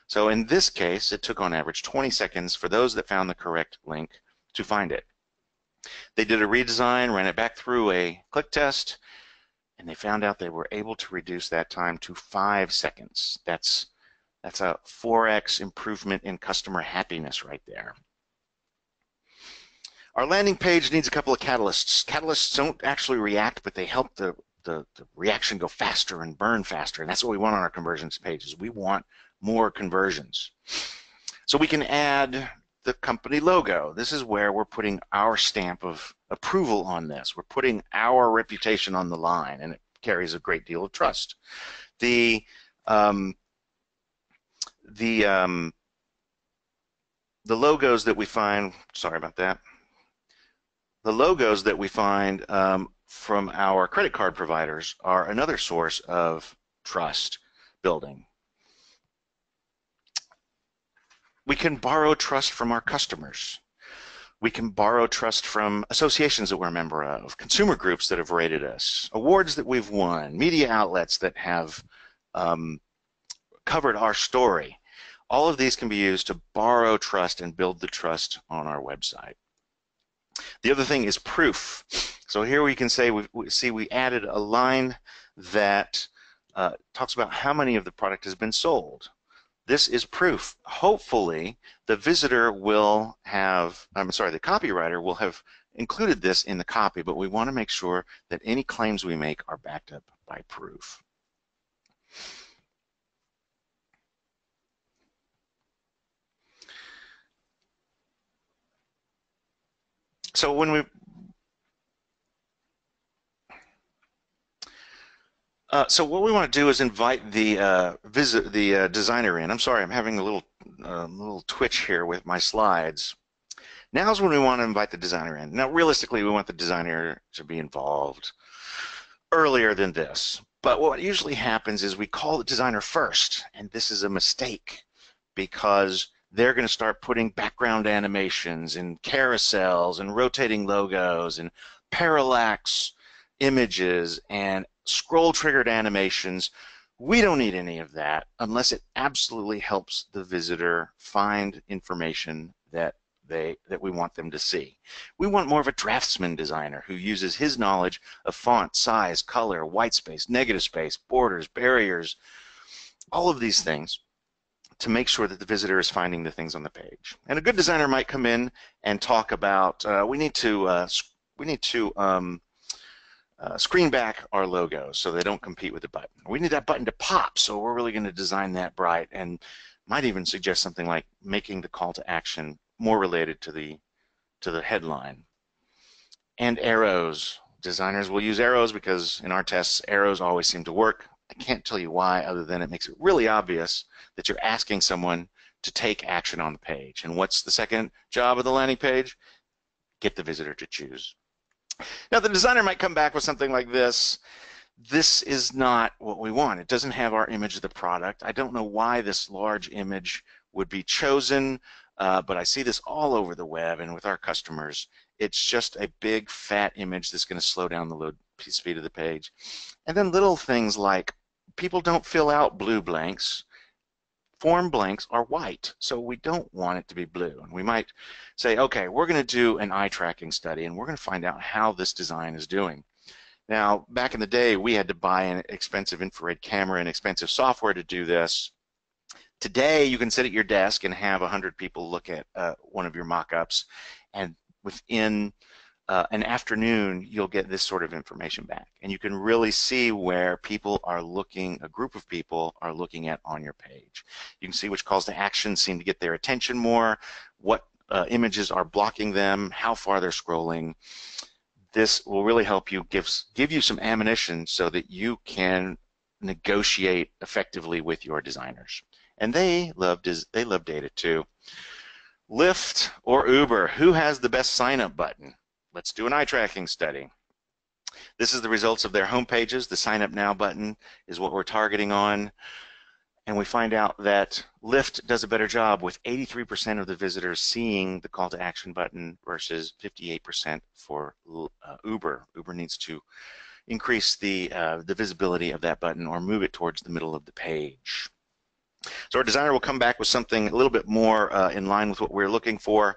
S2: So in this case, it took on average 20 seconds for those that found the correct link to find it. They did a redesign, ran it back through a click test, and they found out they were able to reduce that time to 5 seconds. That's a 4x improvement in customer happiness right there. Our landing page needs a couple of catalysts. Catalysts don't actually react, but they help the reaction go faster and burn faster, and that's what we want on our conversions pages. We want more conversions. So we can add the company logo. This is where we're putting our stamp of approval on this. We're putting our reputation on the line, and it carries a great deal of trust. The logos that we find, sorry about that, the logos that we find from our credit card providers are another source of trust building. We can borrow trust from our customers. We can borrow trust from associations that we're a member of, consumer groups that have rated us, awards that we've won, media outlets that have covered our story. All of these can be used to borrow trust and build the trust on our website. The other thing is proof. So here we can say, we added a line that talks about how many of the product has been sold. This is proof. Hopefully, the visitor will have, the copywriter will have included this in the copy, but we want to make sure that any claims we make are backed up by proof. So when we so what we want to do is invite the designer in. I'm sorry, I'm having a little twitch here with my slides. Now's when we want to invite the designer in. Now, realistically, we want the designer to be involved earlier than this. But what usually happens is we call the designer first, and this is a mistake because they're going to start putting background animations and carousels and rotating logos and parallax images and scroll triggered animations. We don't need any of that unless it absolutely helps the visitor find information that we want them to see. We want more of a draftsman designer who uses his knowledge of font, size, color, white space, negative space, borders, barriers, all of these things to make sure that the visitor is finding the things on the page. And a good designer might come in and talk about we need to screen back our logos so they don't compete with the button. We need that button to pop, so we're really going to design that bright, and might even suggest something like making the call to action more related to the headline. And arrows. Designers will use arrows because in our tests, arrows always seem to work. I can't tell you why, other than it makes it really obvious that you're asking someone to take action on the page. And what's the second job of the landing page? Get the visitor to choose. Now, the designer might come back with something like this. This is not what we want. It doesn't have our image of the product. I don't know why this large image would be chosen, but I see this all over the web and with our customers. It's just a big fat image that's going to slow down the load speed of the page. And then little things like people don't fill out blue blanks. Form blanks are white, so we don't want it to be blue. And we might say, okay, we're going to do an eye tracking study and we're going to find out how this design is doing. Now, back in the day, we had to buy an expensive infrared camera and expensive software to do this. Today, you can sit at your desk and have 100 people look at one of your mock-ups, and within an afternoon, you'll get this sort of information back. And you can really see where people are looking, a group of people are looking at on your page. You can see which calls to action seem to get their attention more, what images are blocking them, how far they're scrolling. This will really help you give you some ammunition so that you can negotiate effectively with your designers. And they love data too. Lyft or Uber, who has the best sign-up button? Let's do an eye tracking study. This is the results of their home pages. The Sign Up Now button is what we're targeting on. And we find out that Lyft does a better job with 83% of the visitors seeing the call to action button versus 58% for Uber. Uber needs to increase the visibility of that button or move it towards the middle of the page. So our designer will come back with something a little bit more in line with what we're looking for.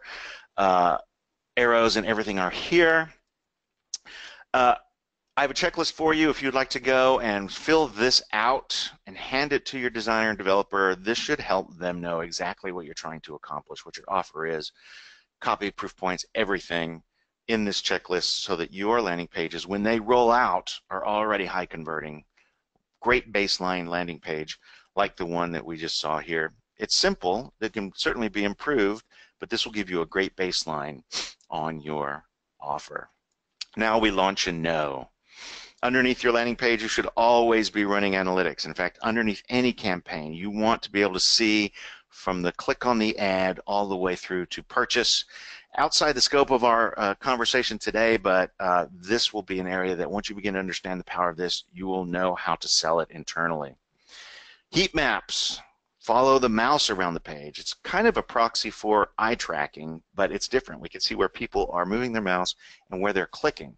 S2: Arrows and everything are here. I have a checklist for you if you'd like to go and fill this out and hand it to your designer and developer. This should help them know exactly what you're trying to accomplish, what your offer is, copy, proof points, everything in this checklist so that your landing pages, when they roll out, are already high converting. Great baseline landing page like the one that we just saw here. It's simple. It can certainly be improved, but this will give you a great baseline on your offer. Now we launch and know. Underneath your landing page, you should always be running analytics. In fact, underneath any campaign, you want to be able to see from the click on the ad all the way through to purchase. Outside the scope of our conversation today, but this will be an area that once you begin to understand the power of this, you will know how to sell it internally. Heat maps. Follow the mouse around the page. It's kind of a proxy for eye tracking, but it's different. We can see where people are moving their mouse and where they're clicking.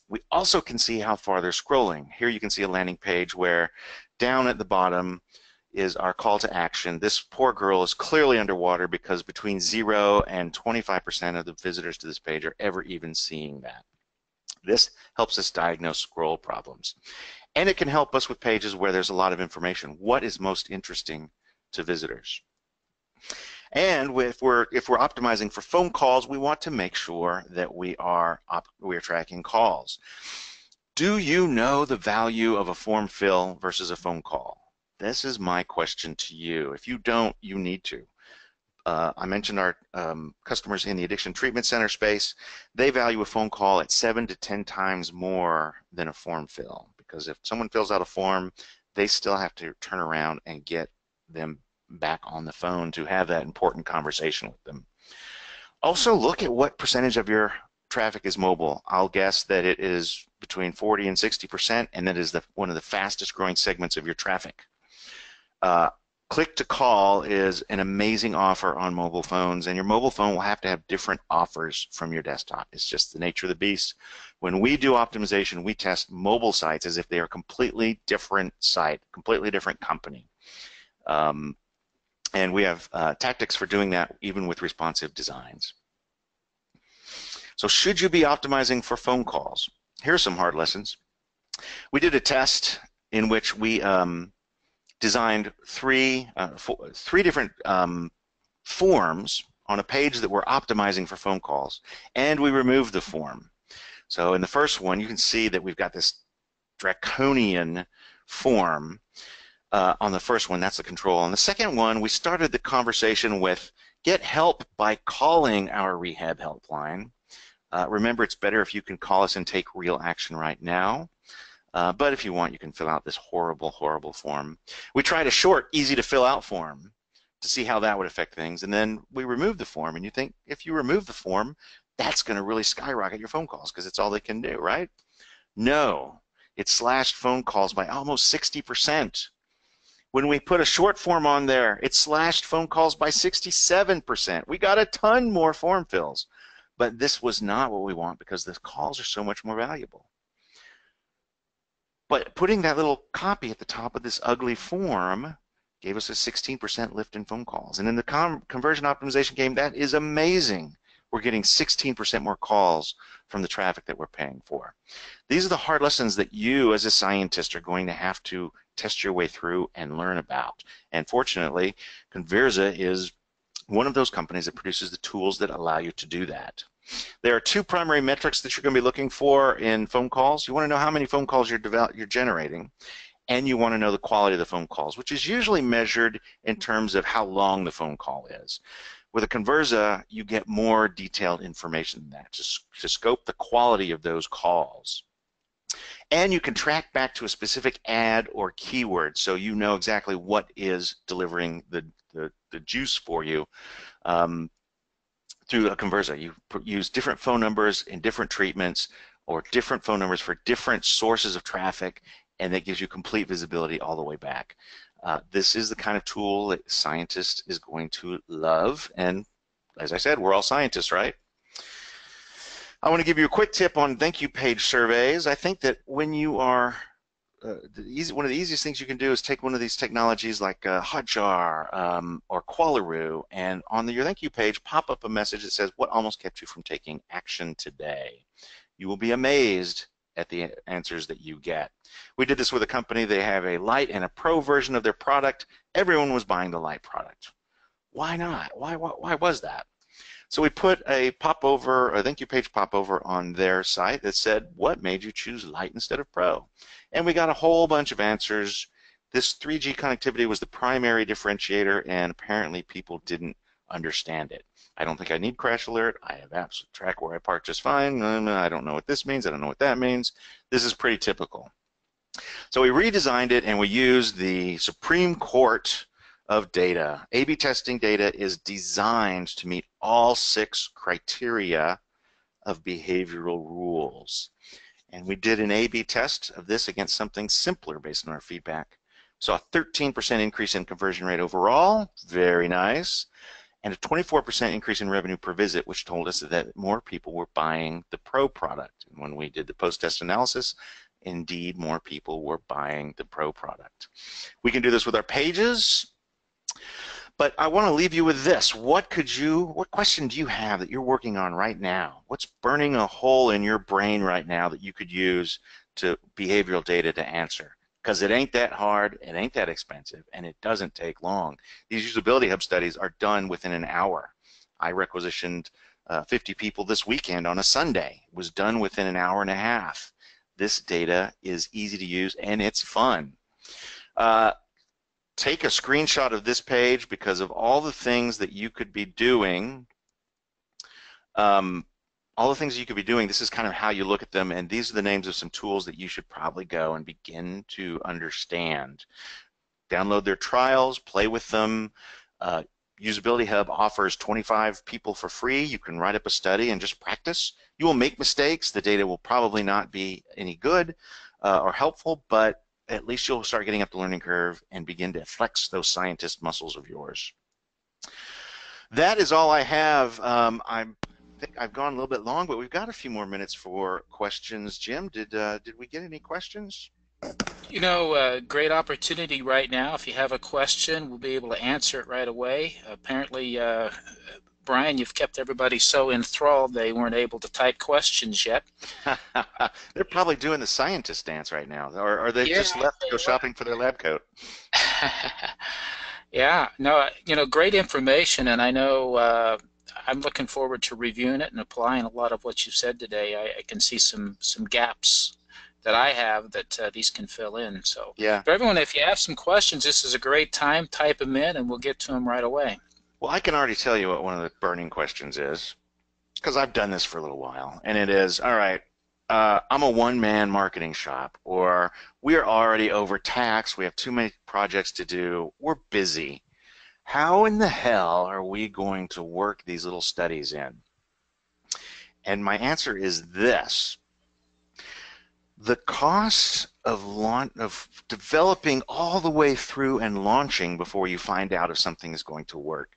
S2: We also can see how far they're scrolling. Here you can see a landing page where down at the bottom is our call to action. This poor girl is clearly underwater because between 0 and 25% of the visitors to this page are ever even seeing that. This helps us diagnose scroll problems. And it can help us with pages where there's a lot of information. What is most interesting to visitors? And if we're optimizing for phone calls, we want to make sure that we are tracking calls. Do you know the value of a form fill versus a phone call? This is my question to you. If you don't, you need to. I mentioned our customers in the addiction treatment center space. They value a phone call at 7 to 10 times more than a form fill, because if someone fills out a form, they still have to turn around and get them back on the phone to have that important conversation with them. Also, look at what percentage of your traffic is mobile. I'll guess that it is between 40 and 60%, and that is one of the fastest growing segments of your traffic. Click to call is an amazing offer on mobile phones, and your mobile phone will have to have different offers from your desktop. It's just the nature of the beast. When we do optimization, we test mobile sites as if they are a completely different site, completely different company. And we have tactics for doing that even with responsive designs. So should you be optimizing for phone calls? Here are some hard lessons. We did a test in which we designed three different forms on a page that were optimizing for phone calls, and we removed the form. So in the first one, you can see that we've got this draconian form on the first one. That's the control. On the second one, we started the conversation with get help by calling our rehab helpline. Remember, it's better if you can call us and take real action right now. But if you want, you can fill out this horrible, horrible form. We tried a short, easy to fill out form to see how that would affect things, and then we removed the form. And you think if you remove the form, that's going to really skyrocket your phone calls because it's all they can do, right? No, it slashed phone calls by almost 60%. When we put a short form on there, it slashed phone calls by 67%. We got a ton more form fills, but this was not what we want because the calls are so much more valuable. But putting that little copy at the top of this ugly form gave us a 16% lift in phone calls. And in the conversion optimization game, that is amazing. We're getting 16% more calls from the traffic that we're paying for. These are the hard lessons that you as a scientist are going to have to test your way through and learn about. And fortunately, Conversa is one of those companies that produces the tools that allow you to do that. There are two primary metrics that you're going to be looking for in phone calls. You want to know how many phone calls you're generating, and you want to know the quality of the phone calls, which is usually measured in terms of how long the phone call is. With a Conversa, you get more detailed information than that to scope the quality of those calls. And you can track back to a specific ad or keyword so you know exactly what is delivering the juice for you. Through a Conversa, you use different phone numbers in different treatments or different phone numbers for different sources of traffic, and that gives you complete visibility all the way back. This is the kind of tool that scientists is going to love, and as I said, we're all scientists, right? I want to give you a quick tip on thank you page surveys. I think that when you are one of the easiest things you can do is take one of these technologies like Hotjar or Qualaroo, and on your thank you page, pop up a message that says, what almost kept you from taking action today? You will be amazed at the answers that you get. We did this with a company. They have a Lite and a Pro version of their product. Everyone was buying the Lite product. Why not? Why was that? So we put a thank you page popover on their site that said, what made you choose Lite instead of Pro? And we got a whole bunch of answers. This 3G connectivity was the primary differentiator, and apparently people didn't understand it. I don't think I need crash alert. I have apps track where I park just fine. I don't know what this means. I don't know what that means. This is pretty typical. So we redesigned it, and we used the Supreme Court of data. A/B testing data is designed to meet all 6 criteria of behavioral rules. And we did an A/B test of this against something simpler based on our feedback. So a 13% increase in conversion rate overall, very nice, and a 24% increase in revenue per visit, which told us that more people were buying the Pro product. And when we did the post-test analysis, indeed more people were buying the Pro product. We can do this with our pages. But I want to leave you with this. What question do you have that you're working on right now? What's burning a hole in your brain right now that you could use to behavioral data to answer? Because it ain't that hard, it ain't that expensive, and it doesn't take long. These usability hub studies are done within an hour. I requisitioned 50 people this weekend on a Sunday. It was done within an hour and a half. This data is easy to use and it's fun. Take a screenshot of this page because of all the things that you could be doing. This is kind of how you look at them, and these are the names of some tools that you should probably go and begin to understand. Download their trials, play with them. Usability Hub offers 25 people for free. You can write up a study and just practice. You will make mistakes. The data will probably not be any good or helpful, but at least you'll start getting up the learning curve and begin to flex those scientist muscles of yours. That is all I have. I think I've gone a little bit long, but we've got a few more minutes for questions. Jim, did we get any questions?
S1: You know, great opportunity right now. If you have a question, we'll be able to answer it right away. Apparently, Brian, you've kept everybody so enthralled they weren't able to type questions yet.
S2: They're probably doing the scientist dance right now, or they just left to go shopping for their lab coat.
S1: Yeah, no, you know, great information, and I know I'm looking forward to reviewing it and applying a lot of what you've said today. I can see some gaps that I have that these can fill in. So,
S2: yeah.
S1: For everyone, if you have some questions, this is a great time. Type them in, and we'll get to them right away.
S2: Well, I can already tell you what one of the burning questions is, because I've done this for a little while, and it is, all right, I'm a one-man marketing shop, or we're already overtaxed, we have too many projects to do, we're busy. How in the hell are we going to work these little studies in? And my answer is this. The cost of developing all the way through and launching before you find out if something is going to work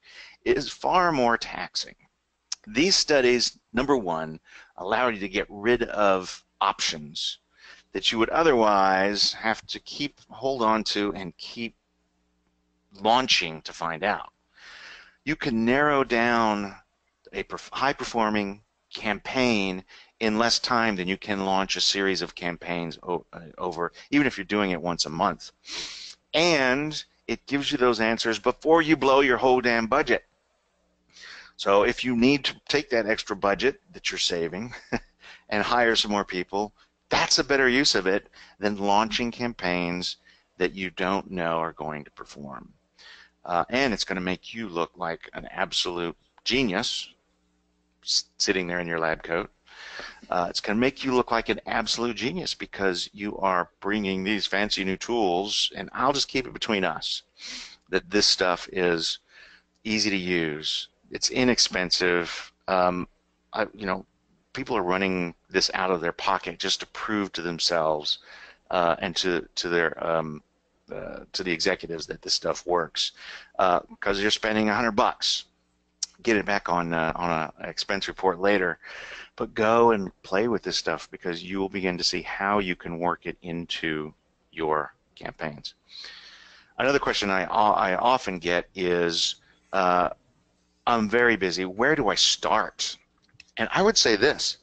S2: is far more taxing. These studies, number one, allow you to get rid of options that you would otherwise have to hold on to and keep launching to find out. You can narrow down a high-performing campaign in less time than you can launch a series of campaigns over, even if you're doing it once a month. And it gives you those answers before you blow your whole damn budget. So if you need to take that extra budget that you're saving and hire some more people, that's a better use of it than launching campaigns that you don't know are going to perform. And it's going to make you look like an absolute genius sitting there in your lab coat. It's going to make you look like an absolute genius because you are bringing these fancy new tools, and I'll just keep it between us, that this stuff is easy to use. It's inexpensive. People are running this out of their pocket just to prove to themselves and to the executives that this stuff works, because you're spending $100. Get it back on an expense report later, but go and play with this stuff because you will begin to see how you can work it into your campaigns. Another question I often get is, I'm very busy. Where do I start? And I would say this.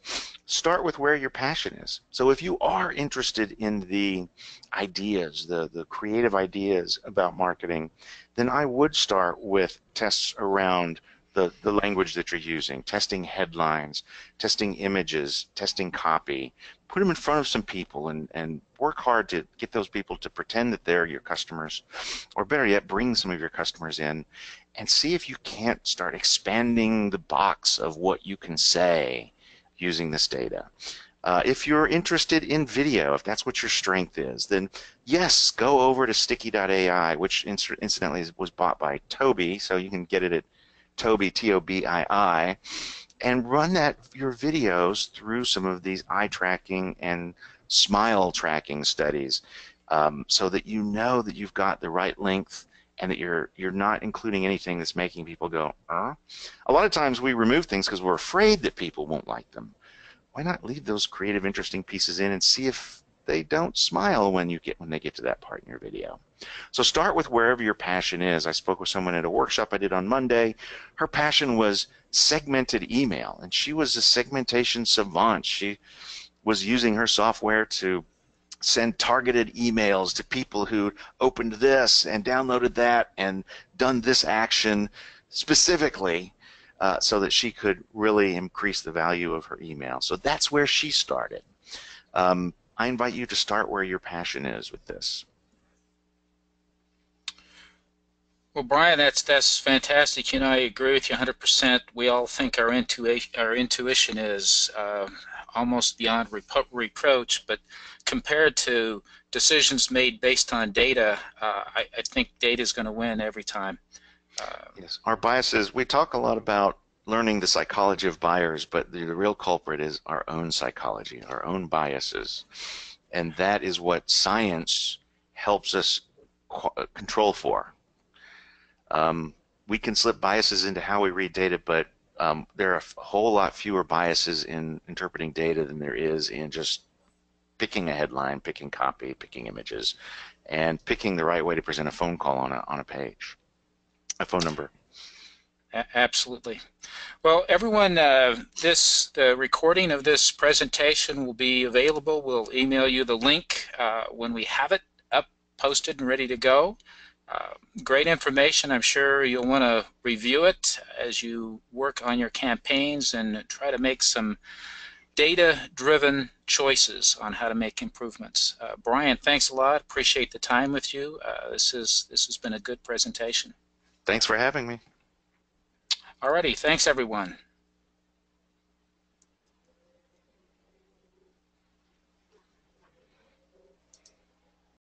S2: Start with where your passion is. So if you are interested in the ideas, the creative ideas about marketing, then I would start with tests around the language that you're using, testing headlines, testing images, testing copy. Put them in front of some people and work hard to get those people to pretend that they're your customers, or better yet, bring some of your customers in and see if you can't start expanding the box of what you can say using this data. If you're interested in video, if that's what your strength is, then yes, go over to sticky.ai, which incidentally was bought by Tobii, so you can get it at Tobii, T-O-B-I-I, and run your videos through some of these eye tracking and smile tracking studies, so that you know that you've got the right length and that you're not including anything that's making people go, A lot of times we remove things because we're afraid that people won't like them. Why not leave those creative, interesting pieces in and see if they don't smile when they get to that part in your video? So start with wherever your passion is. I spoke with someone at a workshop I did on Monday. Her passion was segmented email, and she was a segmentation savant. She was using her software to send targeted emails to people who opened this and downloaded that and done this action specifically, so that she could really increase the value of her email. So that's where she started. I invite you to start where your passion is with this.
S1: Well, Brian, that's fantastic. I agree with you 100%. We all think our intuition is almost beyond reproach, but compared to decisions made based on data, I think data is going to win every time.
S2: Yes, our biases. We talk a lot about learning the psychology of buyers, but the real culprit is our own psychology, our own biases, and that is what science helps us control for. We can slip biases into how we read data, but there are a whole lot fewer biases in interpreting data than there is in just picking a headline, picking copy, picking images, and picking the right way to present a phone call on a page, a phone number.
S1: Absolutely. Well, everyone, the recording of this presentation will be available. We'll email you the link when we have it up, posted, and ready to go. Great information. I'm sure you'll want to review it as you work on your campaigns and try to make some data-driven choices on how to make improvements. Brian, thanks a lot. Appreciate the time with you. This has been a good presentation.
S2: Thanks for having me.
S1: Alrighty, thanks everyone.